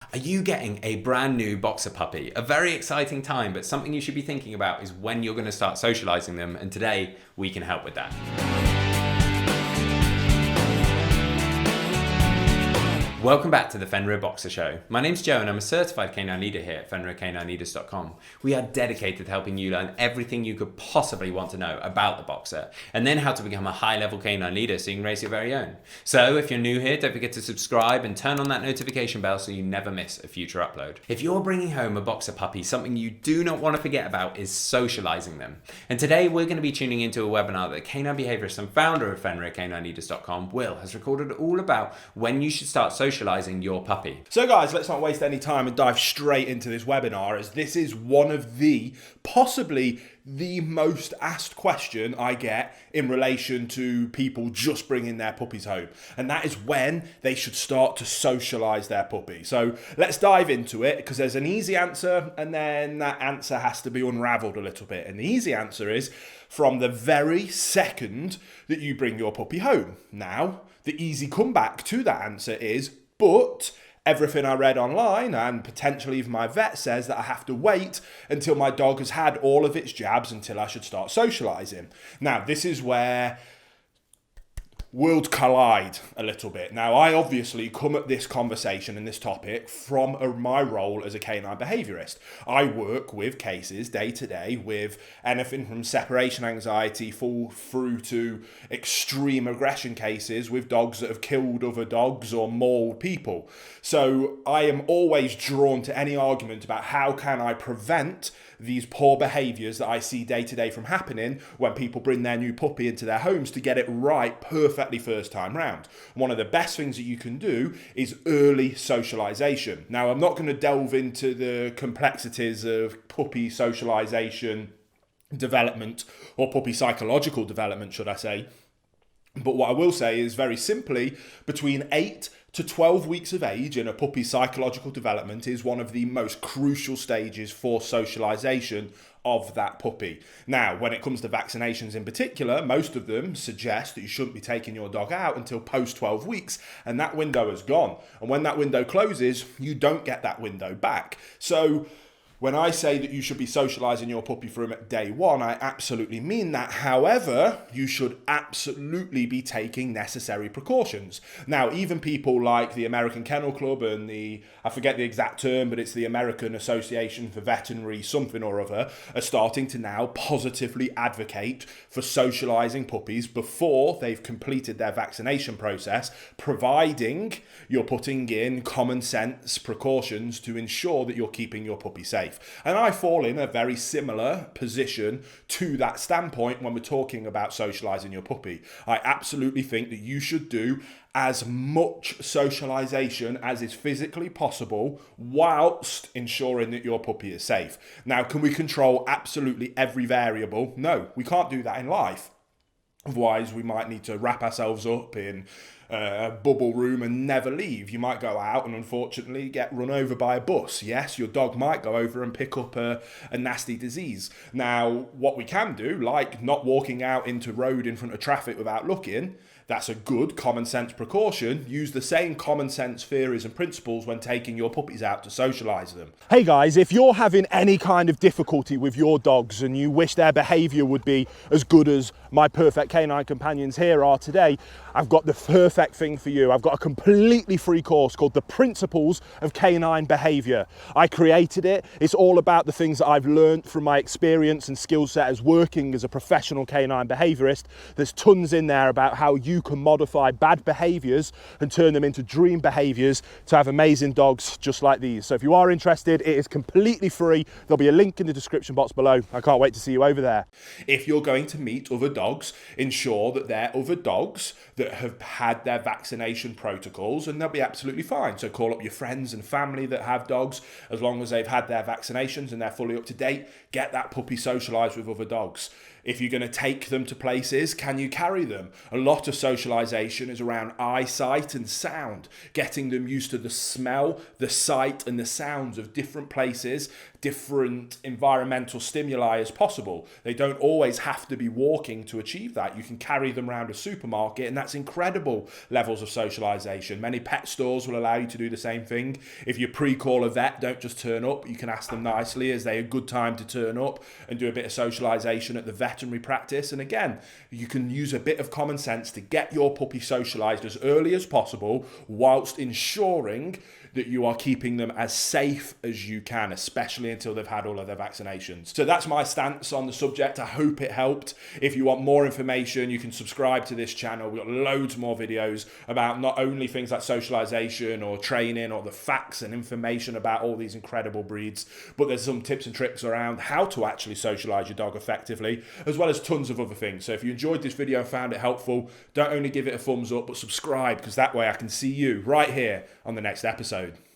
Are you getting a brand new boxer puppy? A very exciting time, but something you should be thinking about is when you're going to start socializing them, and today we can help with that. Welcome back to the Fenrir Boxer Show. My name's Joe and I'm a certified canine leader here at FenrirCanineLeaders.com. We are dedicated to helping you learn everything you could possibly want to know about the boxer and then how to become a high-level canine leader so you can raise your very own. So if you're new here, don't forget to subscribe and turn on that notification bell so you never miss a future upload. If you're bringing home a boxer puppy, something you do not want to forget about is socializing them. And today we're going to be tuning into a webinar that canine behaviorist and founder of FenrirCanineLeaders.com, Will, has recorded all about when you should start socializing your puppy. So guys, let's not waste any time and dive straight into this webinar, as this is one of the, possibly the most asked question I get in relation to people just bringing their puppies home. And that is when they should start to socialize their puppy. So let's dive into it, because there's an easy answer and then that answer has to be unraveled a little bit. And the easy answer is from the very second that you bring your puppy home. Now, the easy comeback to that answer is, but everything I read online and potentially even my vet says that I have to wait until my dog has had all of its jabs until I should start socializing. Now, this is where worlds collide a little bit. Now, I obviously come at this conversation and this topic from my role as a canine behaviorist. I work with cases day to day with anything from separation anxiety full through to extreme aggression cases with dogs that have killed other dogs or mauled people. So I am always drawn to any argument about how can I prevent these poor behaviors that I see day to day from happening when people bring their new puppy into their homes, to get it right perfectly first time round. One of the best things that you can do is early socialization. Now, I'm not going to delve into the complexities of puppy socialization development, or puppy psychological development, should I say. But what I will say is, very simply, between 8 to 12 weeks of age in a puppy's psychological development is one of the most crucial stages for socialization of that puppy. Now, when it comes to vaccinations in particular, most of them suggest that you shouldn't be taking your dog out until post 12 weeks, and that window is gone. And when that window closes, you don't get that window back. So when I say that you should be socializing your puppy from day one, I absolutely mean that. However, you should absolutely be taking necessary precautions. Now, even people like the American Kennel Club and I forget the exact term, but it's the American Association for Veterinary something or other, are starting to now positively advocate for socializing puppies before they've completed their vaccination process, providing you're putting in common sense precautions to ensure that you're keeping your puppy safe. And I fall in a very similar position to that standpoint when we're talking about socializing your puppy. I absolutely think that you should do as much socialization as is physically possible whilst ensuring that your puppy is safe. Now, can we control absolutely every variable? No, we can't do that in life. Otherwise, we might need to wrap ourselves up in a bubble room and never leave. You might go out and unfortunately get run over by a bus. Yes, your dog might go over and pick up a nasty disease. Now, what we can do, like not walking out into road in front of traffic without looking, that's a good common sense precaution. Use the same common sense theories and principles when taking your puppies out to socialize them. Hey guys, if you're having any kind of difficulty with your dogs and you wish their behavior would be as good as my perfect canine companions here are today, I've got the perfect thing for you. I've got a completely free course called The Principles of Canine Behavior. I created it. It's all about the things that I've learned from my experience and skill set as working as a professional canine behaviorist. There's tons in there about how you can modify bad behaviors and turn them into dream behaviors to have amazing dogs just like these. So if you are interested, it is completely free. There'll be a link in the description box below. I can't wait to see you over there. If you're going to meet other dogs, ensure that they're other dogs that have had their vaccination protocols, and they'll be absolutely fine. So call up your friends and family that have dogs, as long as they've had their vaccinations and they're fully up to date. Get that puppy socialized with other dogs. If you're going to take them to places, can you carry them? A lot of socialization is around eyesight and sound, getting them used to the smell, the sight, and the sounds of different places, different environmental stimuli as possible. They don't always have to be walking to achieve that. You can carry them around a supermarket, and that's incredible levels of socialization. Many pet stores will allow you to do the same thing. If you pre-call a vet, don't just turn up. You can ask them nicely, is they a good time to turn up, and do a bit of socialization at the veterinary practice. And again, you can use a bit of common sense to get your puppy socialized as early as possible, whilst ensuring that you are keeping them as safe as you can, especially until they've had all of their vaccinations. So that's my stance on the subject. I hope it helped. If you want more information, you can subscribe to this channel. We've got loads more videos about not only things like socialization or training or the facts and information about all these incredible breeds, but there's some tips and tricks around how to actually socialize your dog effectively, as well as tons of other things. So if you enjoyed this video and found it helpful, don't only give it a thumbs up, but subscribe, because that way I can see you right here on the next episode.